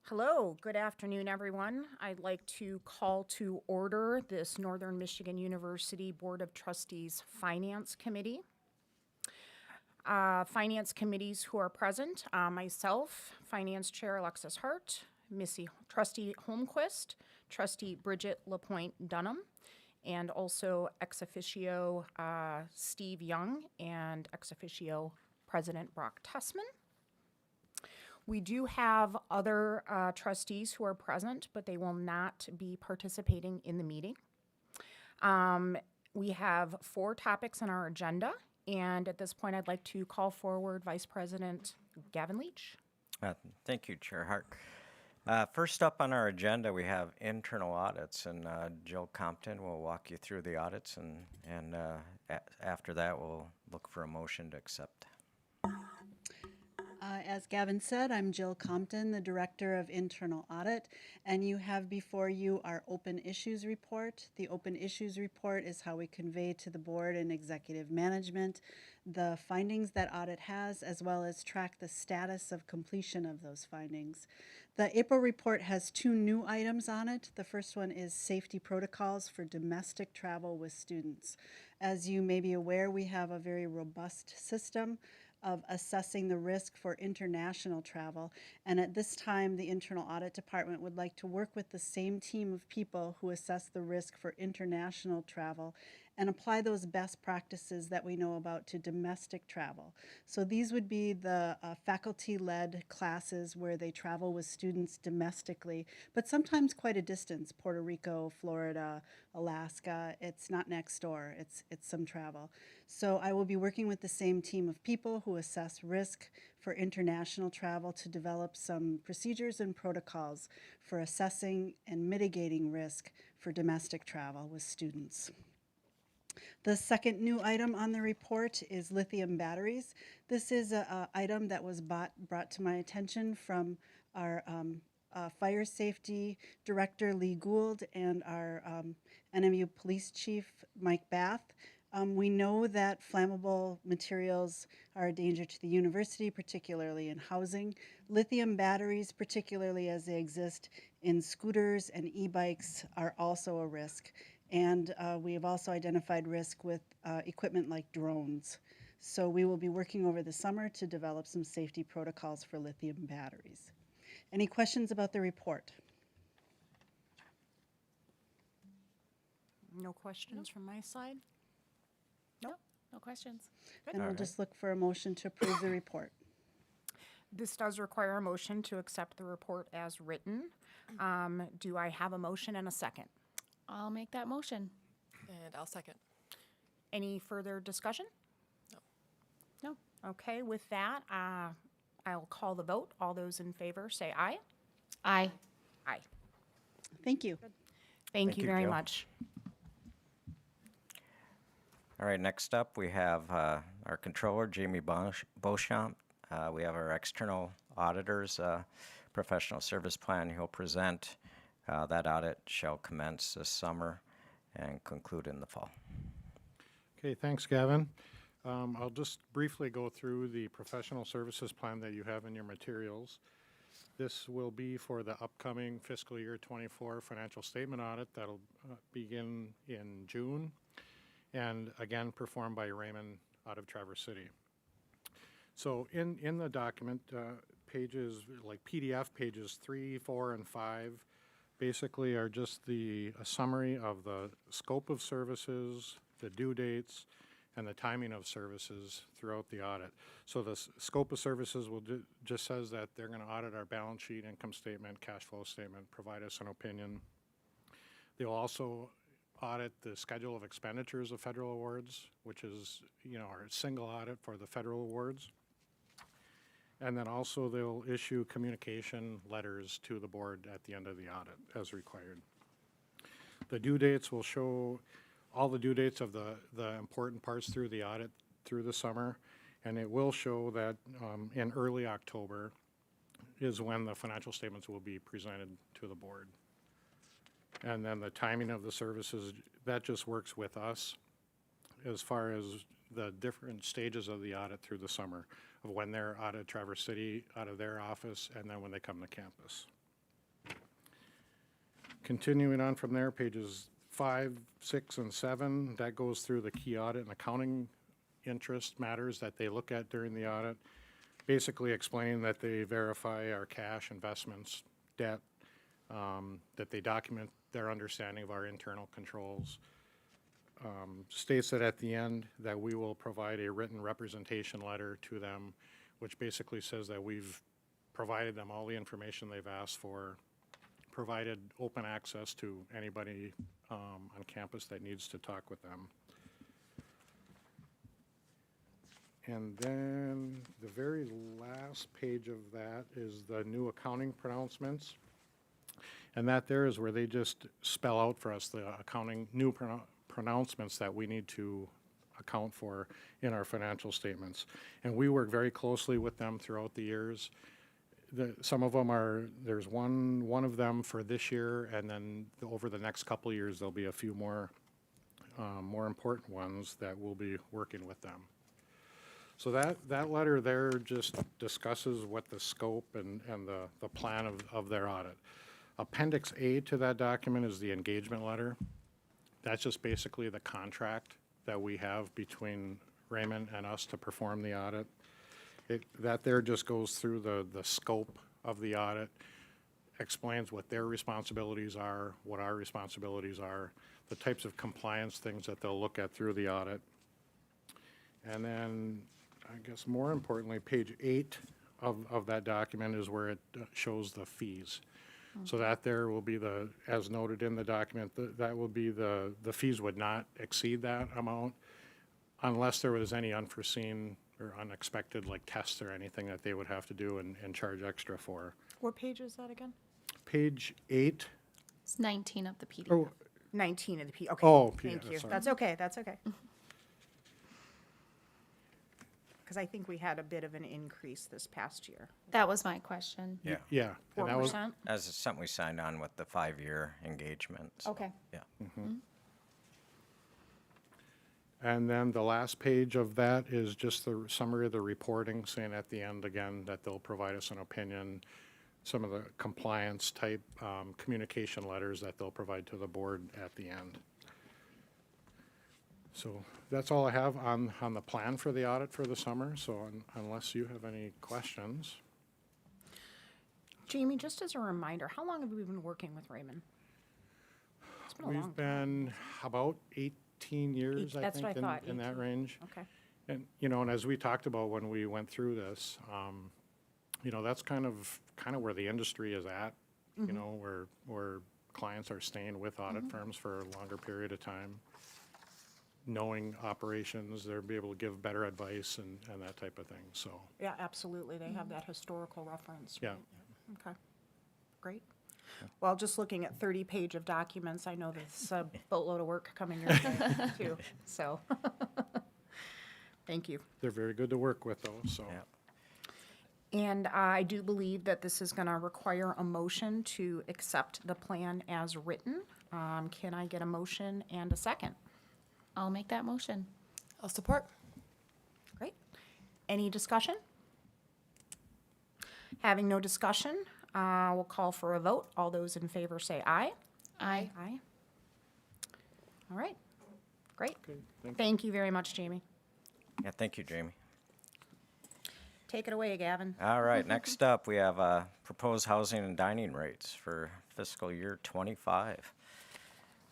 Hello, good afternoon, everyone. I'd like to call to order this Northern Michigan University Board of Trustees Finance Committee. Finance committees who are present, myself, Finance Chair Alexis Hart, Trustee Holmquist, Trustee Bridget LaPointe Dunham, and also ex officio Steve Young and ex officio President Brock Tessman. We do have other trustees who are present, but they will not be participating in the meeting. We have 4 topics on our agenda, and at this point, I'd like to call forward Vice President Gavin Leach. Thank you, Chair Hart. First up on our agenda, we have internal audits, and Jill Compton will walk you through the audits, and after that, we'll look for a motion to accept. As Gavin said, I'm Jill Compton, the Director of Internal Audit, and you have before you our Open Issues Report. The Open Issues Report is how we convey to the board and executive management the findings that audit has, as well as track the status of completion of those findings. The April report has 2 new items on it. The first one is safety protocols for domestic travel with students. As you may be aware, we have a very robust system of assessing the risk for international travel. And at this time, the Internal Audit Department would like to work with the same team of people who assess the risk for international travel and apply those best practices that we know about to domestic travel. So these would be the faculty-led classes where they travel with students domestically, but sometimes quite a distance, Puerto Rico, Florida, Alaska. It's not next door, it's some travel. So I will be working with the same team of people who assess risk for international travel to develop some procedures and protocols for assessing and mitigating risk for domestic travel with students. The second new item on the report is lithium batteries. This is an item that was brought to my attention from our Fire Safety Director Lee Gould and our NMU Police Chief Mike Bath. We know that flammable materials are a danger to the university, particularly in housing. Lithium batteries, particularly as they exist in scooters and e-bikes, are also a risk. And we have also identified risk with equipment like drones. So we will be working over the summer to develop some safety protocols for lithium batteries. Any questions about the report? No questions from my side? No questions. And we'll just look for a motion to approve the report. This does require a motion to accept the report as written. Do I have a motion and a second? I'll make that motion. And I'll second. Any further discussion? No. Okay, with that, I'll call the vote. All those in favor say aye. Aye. Aye. Thank you. Thank you very Jill. much. All right, next up, we have our Controller, Jamie Beauchamp. We have our external auditors, professional service plan he'll present. That audit shall commence this summer and conclude in the fall. Okay, thanks, Gavin. I'll just briefly go through the professional services plan that you have in your materials. This will be for the upcoming fiscal year 24 financial statement audit that'll begin in June, and again performed by Raymond out of Traverse City. So in the document, pages like PDF pages 3, 4, and 5 basically are just a summary of the scope of services, the due dates, and the timing of services throughout the audit. So the scope of services will just says that they're going to audit our balance sheet, income statement, cash flow statement, provide us an opinion. They'll also audit the schedule of expenditures of federal awards, which is, our single audit for the federal awards. And then also they'll issue communication letters to the board at the end of the audit as required. The due dates will show all the due dates of the important parts through the audit through the summer, and it will show that in early October is when the financial statements will be presented to the board. And then the timing of the services, that just works with us as far as the different stages of the audit through the summer, of when they're out of Traverse City, out of their office, and then when they come to campus. Continuing on from there, pages 5, 6, and 7, that goes through the key audit and accounting interest matters that they look at during the audit. Basically explaining that they verify our cash, investments, debt, that they document their understanding of our internal controls. States that at the end that we will provide a written representation letter to them, which basically says that we've provided them all the information they've asked for, provided open access to anybody on campus that needs to talk with them. And then the very last page of that is the new accounting pronouncements. And that there is where they just spell out for us the accounting new pronouncements that we need to account for in our financial statements. And we work very closely with them throughout the years. Some of them are, there's one of them for this year, and then over the next couple of years, there'll be a few more important ones that we'll be working with them. So that letter there just discusses what the scope and the plan of their audit. Appendix A to that document is the engagement letter. That's just basically the contract that we have between Raymond and us to perform the audit. That there just goes through the scope of the audit, explains what their responsibilities are, what our responsibilities are, the types of compliance things that they'll look at through the audit. And then, I guess more importantly, page 8 of that document is where it shows the fees. So that there will be as noted in the document, that will be the fees would not exceed that amount unless there was any unforeseen or unexpected like tests or anything that they would have to do and charge extra for. What page is that again? Page 8. It's 19 of the PDF. Oh, 19 of the P, okay. Oh, Thank yeah, you. sorry. That's okay, that's okay. Because I think we had a bit of an increase this past year. That was my question. Yeah. yeah. And that was, 4%? That's something we signed on with the 5-year engagement. so, Okay. Yeah. and then the last page of that is just the summary of the reporting, saying at the end again that they'll provide us an opinion, some of the compliance type communication letters that they'll provide to the board at the end. So that's all I have on the plan for the audit for the summer. So unless you have any questions. Jamie, just as a reminder, how long have we been working with Raymond? It's been a long We've time. been about 18 years, I That's what think, I thought, in that 18. range. Okay. And, and as we talked about when we went through this, that's kind of where the industry is at, where clients are staying with audit firms for a longer period of time, knowing operations, they'll be able to give better advice and that type of thing, so. Yeah, absolutely. They have that historical reference. Yeah. right? Okay, great. Well, just looking at 30-page of documents, I know there's a boatload of work coming your way too, so. Thank you. They're very good to work with though, so. Yeah. And I do believe that this is going to require a motion to accept the plan as written. Can I get a motion and a second? I'll make that motion. I'll support. Great. Any discussion? Having no discussion, we'll call for a vote. All those in favor say aye. Aye. Aye. All right. Great. Okay, thank you. Thank you very much, Jamie. Yeah, thank you, Jamie. Take it away, Gavin. All right, next up, we have proposed housing and dining rates for fiscal year '25.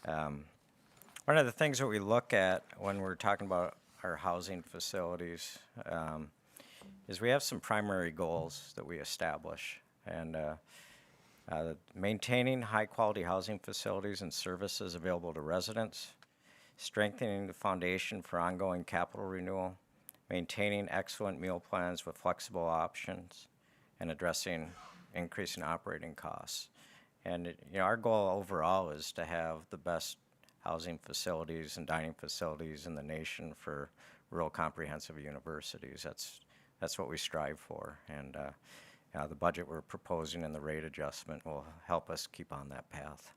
One of the things that we look at when we're talking about our housing facilities is we have some primary goals that we establish. And maintaining high-quality housing facilities and services available to residents, strengthening the foundation for ongoing capital renewal, maintaining excellent meal plans with flexible options, and addressing increasing operating costs. And our goal overall is to have the best housing facilities and dining facilities in the nation for rural comprehensive universities. That's what we strive for. And the budget we're proposing and the rate adjustment will help us keep on that path.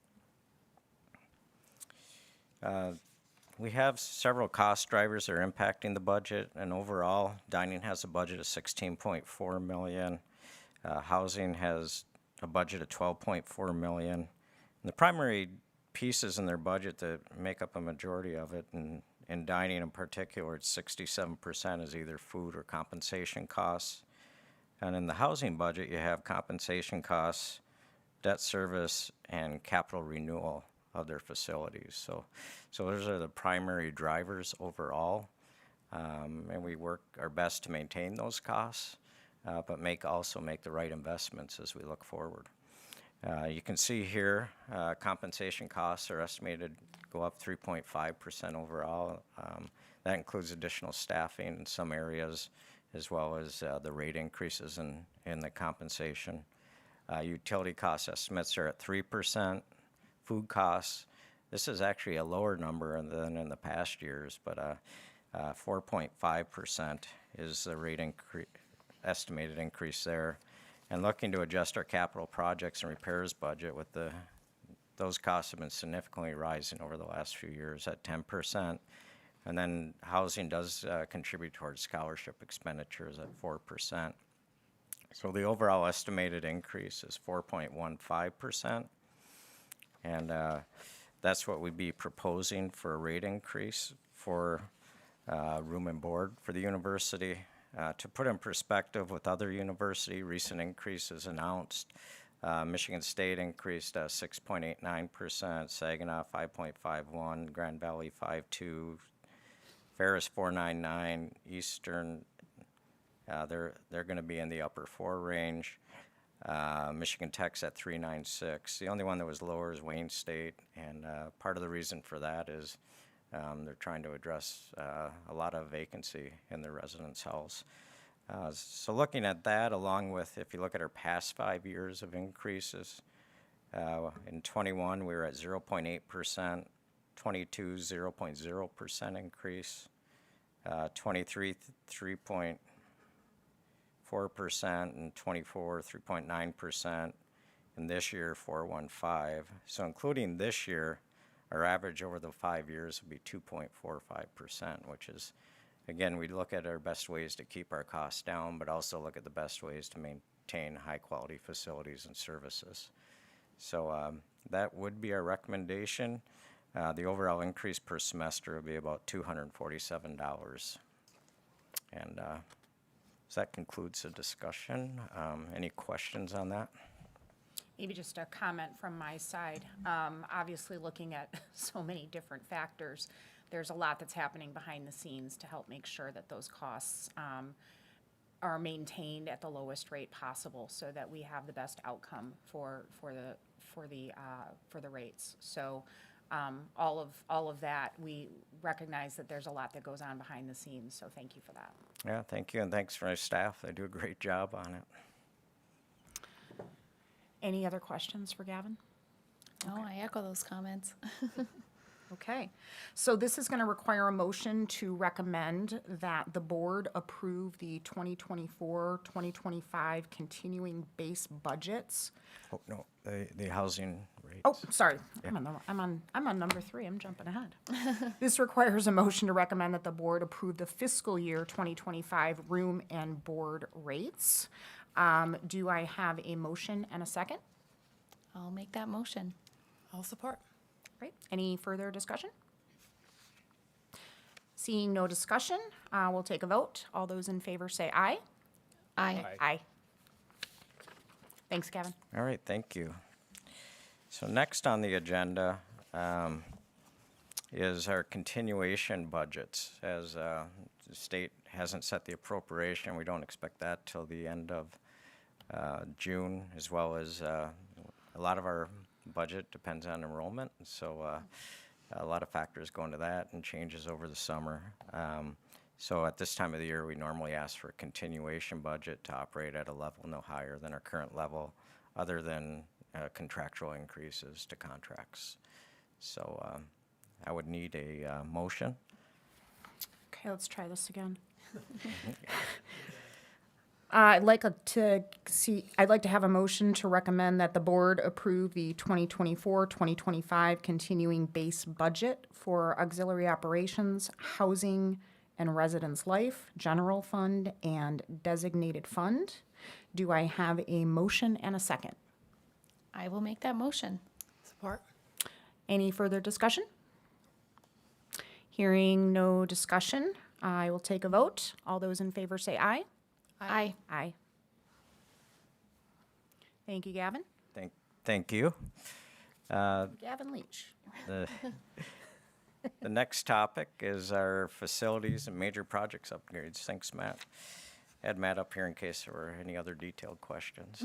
We have several cost drivers that are impacting the budget, and overall, dining has a budget of $16.4 million. Housing has a budget of $12.4 million. The primary pieces in their budget that make up a majority of it, and in dining in particular, it's 67% is either food or compensation costs. And in the housing budget, you have compensation costs, debt service, and capital renewal of their facilities. So those are the primary drivers overall. And we work our best to maintain those costs, but also make the right investments as we look forward. You can see here, compensation costs are estimated to go up 3.5% overall. That includes additional staffing in some areas, as well as the rate increases in the compensation. Utility cost estimates are at 3%. Food costs, this is actually a lower number than in the past years, but 4.5% is the estimated increase there. And looking to adjust our capital projects and repairs budget with those costs have been significantly rising over the last few years at 10%. And then housing does contribute towards scholarship expenditures at 4%. So the overall estimated increase is 4.15%. And that's what we'd be proposing for a rate increase for room and board for the university. To put in perspective with other university recent increases announced, Michigan State increased 6.89%, Saginaw 5.51%, Grand Valley 5.2%, Ferris 4.99%, Eastern they're going to be in the upper 4 range. Michigan Tech's at 3.96%. The only one that was lower is Wayne State, and part of the reason for that is they're trying to address a lot of vacancy in their residence halls. So looking at that, along with, if you look at our past 5 years of increases, in 21 we were at 0.8%, 22 0.0% increase, 23 3.4%, and 24 3.9%, and this year 4.15%. So including this year, our average over the 5 years would be 2.45%, which is, again, we look at our best ways to keep our costs down, but also look at the best ways to maintain high-quality facilities and services. So that would be our recommendation. The overall increase per semester would be about $247. And so that concludes the discussion. Any questions on that? Maybe just a comment from my side. Obviously, looking at so many different factors, there's a lot that's happening behind the scenes to help make sure that those costs are maintained at the lowest rate possible, so that we have the best outcome for the rates. So all of that, we recognize that there's a lot that goes on behind the scenes. So thank you for that. Yeah, thank you, and thanks for our staff. They do a great job on it. Any other questions for Gavin? No, I echo those comments. Okay, so this is going to require a motion to recommend that the board approve the 2024-2025 continuing base budgets. Oh, no, the housing rates. Oh, sorry, I'm on number 3, I'm jumping ahead. This requires a motion to recommend that the board approve the fiscal year 2025 room and board rates. Do I have a motion and a second? I'll make that motion. I'll support. Right, any further discussion? Seeing no discussion, we'll take a vote. All those in favor say aye. Aye. Aye. Thanks, Gavin. All right, thank you. So next on the agenda is our continuation budgets. As the state hasn't set the appropriation, we don't expect that till the end of June, as well as a lot of our budget depends on enrollment, so a lot of factors go into that and changes over the summer. So at this time of the year, we normally ask for a continuation budget to operate at a level no higher than our current level, other than contractual increases to contracts. So I would need a motion. Okay, let's try this again. I'd like to have a motion to recommend that the board approve the 2024-2025 continuing base budget for auxiliary operations, housing and residence life, general fund, and designated fund. Do I have a motion and a second? I will make that motion. Support. Any further discussion? Hearing no discussion, I will take a vote. All those in favor say aye. Aye. Aye. Thank you, Gavin. Thank you. Gavin Leach. The next topic is our facilities and major projects upgrades. Thanks, Matt. Had Matt up here in case there were any other detailed questions.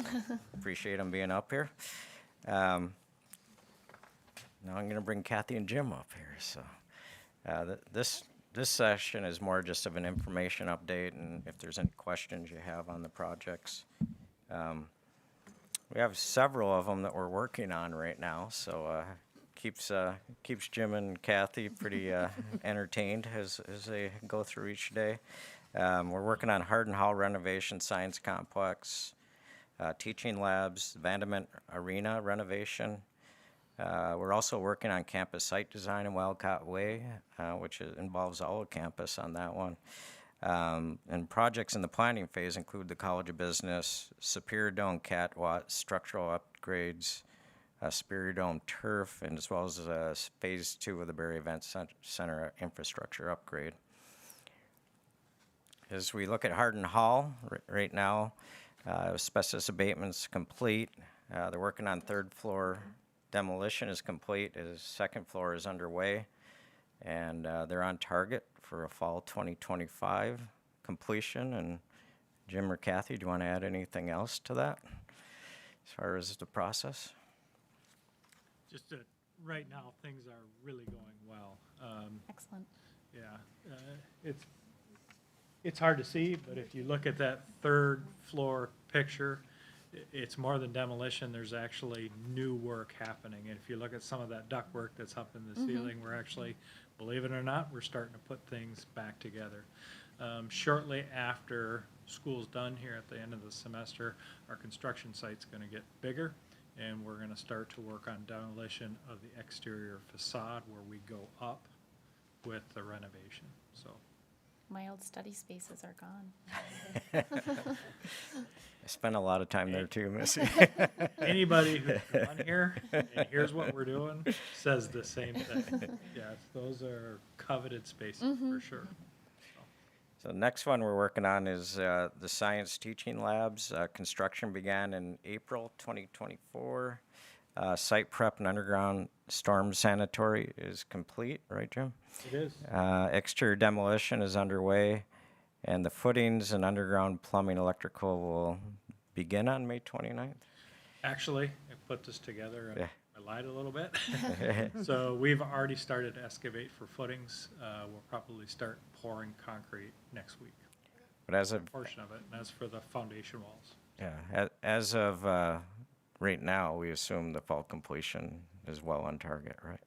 Appreciate him being up here. Now I'm going to bring Kathy and Jim up here. So this session is more just of an information update, and if there's any questions you have on the projects. We have several of them that we're working on right now, so keeps Jim and Kathy pretty entertained as they go through each day. We're working on Hardin Hall renovation, science complex, teaching labs, Vandament Arena renovation. We're also working on campus site design in Wildcat Way, which involves all of campus on that one. And projects in the planning phase include the College of Business, Superior Dome Catwatt structural upgrades, Superior Dome turf, and as well as phase 2 of the Barrie Event Center infrastructure upgrade. As we look at Hardin Hall right now, asbestos abatement's complete. They're working on third floor demolition is complete. As second floor is underway, and they're on target for a fall 2025 completion. And Jim or Kathy, do you want to add anything else to that as far as the process? Just that right now, things are really going well. Excellent. Yeah, it's hard to see, but if you look at that third floor picture, it's more than demolition. There's actually new work happening. And if you look at some of that duct work that's up in the ceiling, we're actually, believe it or not, we're starting to put things back together. Shortly after school's done here at the end of the semester, our construction site's going to get bigger, and we're going to start to work on demolition of the exterior facade where we go up with the renovation. So My old study spaces are gone. I spent a lot of time there too, Missy. anybody who's gone here and here's what we're doing says the same thing. Yes, those are coveted spaces for sure. So the next one we're working on is the science teaching labs. Construction began in April 2024. Site prep and underground storm sanitary is complete, right, Jim? It is. Exterior demolition is underway, and the footings and underground plumbing electrical will begin on May 29th. Actually, I put this together and Yeah. I lied a little bit. So we've already started to excavate for footings. We'll probably start pouring concrete next week, But as of portion of it, and that's for the foundation walls. as of right now, we assume the fall completion is well on target, right?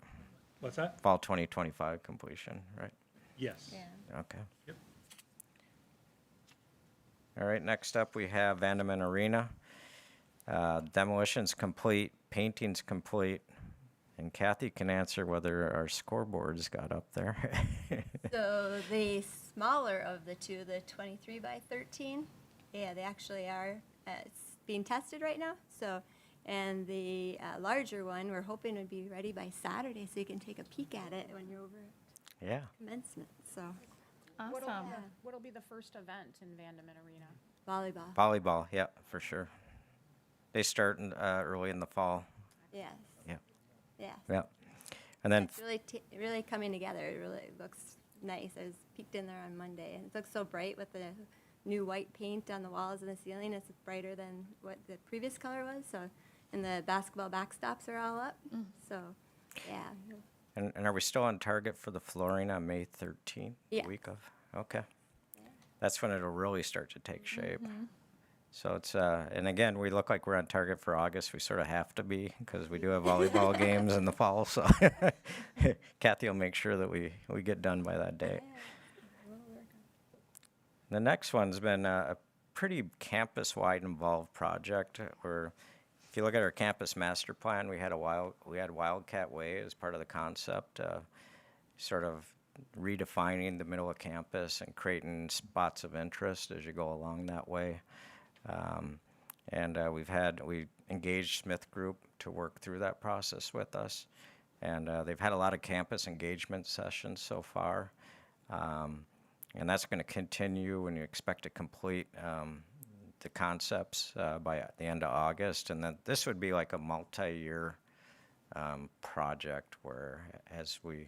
What's that? Fall 2025 completion, right? Yes. Okay. Yep. All right, next up we have Vandament Arena. Demolition's complete, painting's complete, and Kathy can answer whether our scoreboards got up there. So the smaller of the two, the 23 by 13, yeah, they actually are. It's being tested right now. So, and the larger one, we're hoping would be ready by Saturday, so you can take a peek at it when you're over at Yeah. commencement. So, Awesome. What'll be the first event in Vandament Arena? volleyball. Volleyball, yeah, for sure. They start early in the fall. Yes. Yeah. Yeah. Yeah. And then It's really, really coming together. It really looks nice. I was peeked in there on Monday, and it looks so bright with the new white paint on the walls and the ceiling. It's brighter than what the previous color was. So, and the basketball backstops are all up. So, yeah. And are we still on target for the flooring on May 13th? Yeah. The week of? Okay. That's when it'll really start to take shape. So it's, and again, we look like we're on target for August. We sort of have to be because we do have volleyball games in the fall. So Kathy will make sure that we get done by that date. The next one's been a pretty campus-wide involved project where if you look at our campus master plan, we had Wildcat Way as part of the concept, sort of redefining the middle of campus and creating spots of interest as you go along that way. And we engaged Smith Group to work through that process with us. And they've had a lot of campus engagement sessions so far. And that's going to continue, and you expect to complete the concepts by the end of August. And then this would be like a multi-year project where as we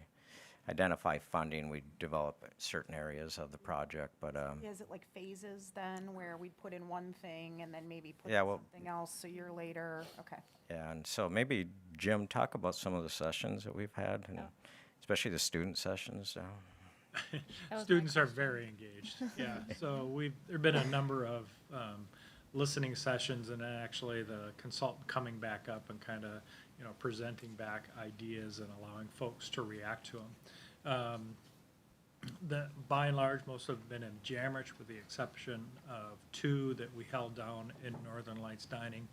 identify funding, we develop certain areas of the project. But Is it like phases then, where we'd put in one thing and then maybe put Yeah, in well- something else a year later? Okay. yeah, and so maybe Jim, talk about some of the sessions that we've had, and especially the student sessions. That was my Students are question. very engaged, yeah. So there've been a number of listening sessions, and then actually the consultant coming back up and kind of, presenting back ideas and allowing folks to react to them. By and large, most have been in Jamrich, with the exception of 2 that we held down in Northern Lights Dining.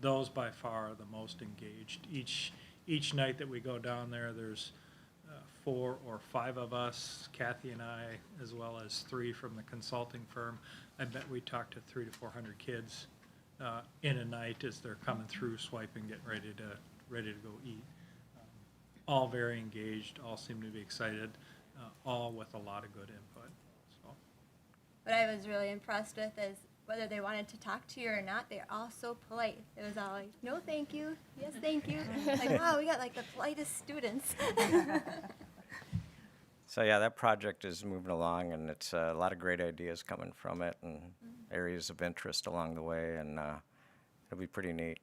Those by far are the most engaged. Each night that we go down there, there's 4 or 5 of us, Kathy and I, as well as 3 from the consulting firm. I bet we talked to 300 to 400 kids in a night as they're coming through, swiping, getting ready to go eat. All very engaged, all seem to be excited, all with a lot of good input. So What I was really impressed with is whether they wanted to talk to you or not, they're all so polite. It was all like, no, thank you. Yes, thank you. Like, wow, we got like the politest students. So yeah, that project is moving along, and it's a lot of great ideas coming from it, and areas of interest along the way, and it'll be pretty neat.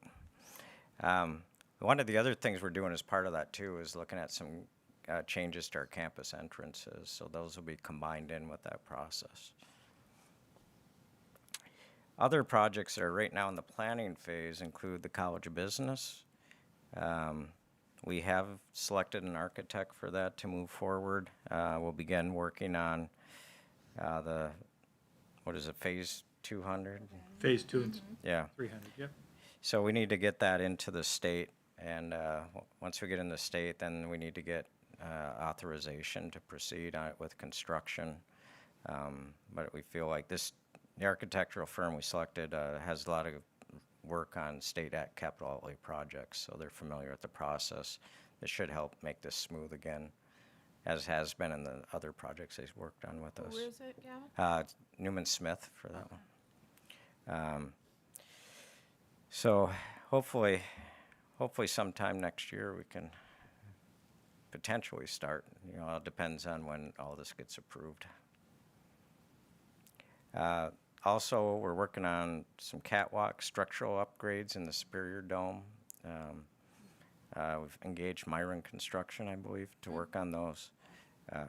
One of the other things we're doing as part of that too is looking at some changes to our campus entrances, so those will be combined in with that process. Other projects that are right now in the planning phase include the College of Business. We have selected an architect for that to move forward. We'll begin working on phase 200? phase 2 and Yeah. 300, yep. So we need to get that into the state, and once we get in the state, then we need to get authorization to proceed on it with construction. But we feel like the architectural firm we selected has a lot of work on state capital outlay projects, so they're familiar with the process. This should help make this smooth again, as has been in the other projects they've worked on with us. Who is it, Gavin? It's Newman Smith for that one. So hopefully sometime next year we can potentially start. It depends on when all this gets approved. Also, we're working on some catwalk structural upgrades in the Superior Dome. We've engaged Myron Construction, I believe, to work on those.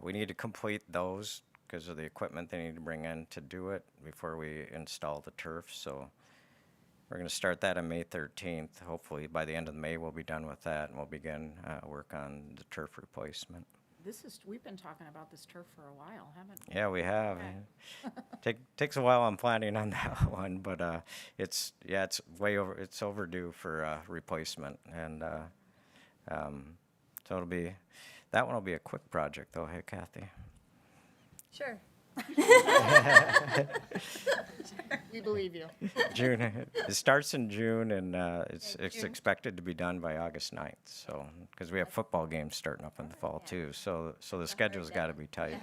We need to complete those because of the equipment they need to bring in to do it before we install the turf. So we're going to start that on May 13th. Hopefully by the end of May we'll be done with that, and we'll begin work on the turf replacement. We've been talking about this turf for a while, haven't we? Yeah, we have. Okay. Takes a while on planning on that one, but it's way over. It's overdue for replacement, and so that one will be a quick project, though. Hey, Kathy. Sure. We believe you. June. It starts in June, and it's expected to be done by August 9th. So, because we have football games starting up in the fall too, so the schedule's got to be tight.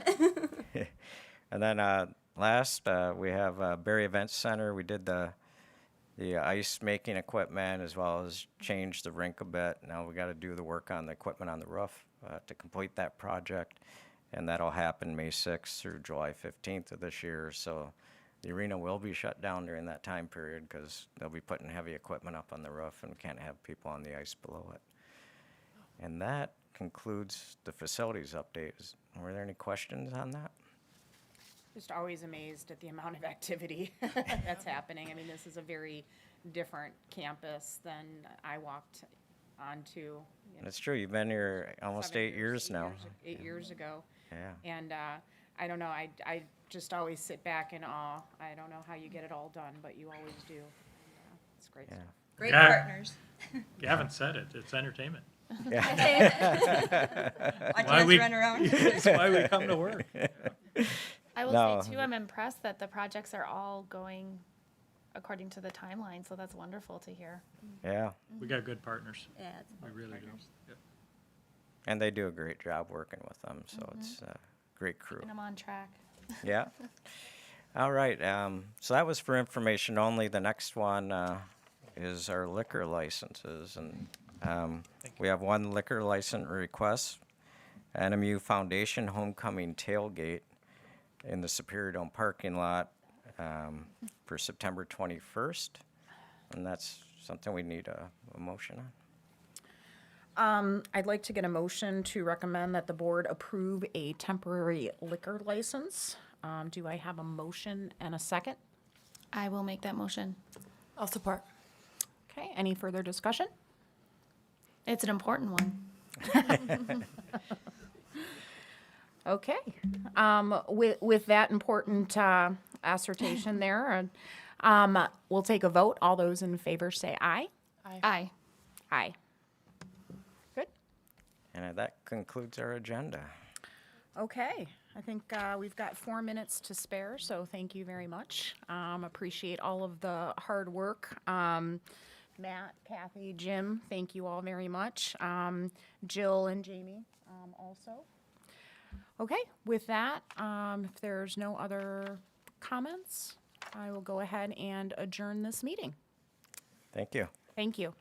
And then last, we have Berry Events Center. We did the ice making equipment as well as change the rink a bit. Now we got to do the work on the equipment on the roof to complete that project, and that'll happen May 6th through July 15th of this year. So the arena will be shut down during that time period because they'll be putting heavy equipment up on the roof and can't have people on the ice below it. And that concludes the facilities update. Were there any questions on that? Just always amazed at the amount of activity that's happening. I mean, this is a very different campus than I walked onto. That's true. You've been here almost 8 years now. 8 years ago. Yeah. And I don't know, I just always sit back in awe. I don't know how you get it all done, but you always do. It's great Yeah. stuff. Great Yeah. partners. Gavin said it, it's entertainment. Watch Why us we- run around. That's why we come to work. I will No. say too, I'm impressed that the projects are all going according to the timeline, so that's wonderful to hear. Yeah, We got good partners. Yeah, it's We both really do. partners. Yep. and they do a great job working with them, so it's a great crew. And I'm on track. Yeah. All right, so that was for information only. The next one is our liquor licenses, and we have one liquor license request, NMU Foundation Homecoming Tailgate in the Superior Dome parking lot for September 21st, and that's something we need a motion on. I'd like to get a motion to recommend that the board approve a temporary liquor license. Do I have a motion and a second? I will make that motion. I'll support. Okay, any further discussion? It's an important one. Okay, with that important assertion there, we'll take a vote. All those in favor say aye. Aye. Aye. Good. And that concludes our agenda. Okay, I think we've got 4 minutes to spare, so thank you very much. Appreciate all of the hard work. Matt, Kathy, Jim, thank you all very much. Jill and Jamie also. Okay, with that, if there's no other comments, I will go ahead and adjourn this meeting. Thank you. Thank you.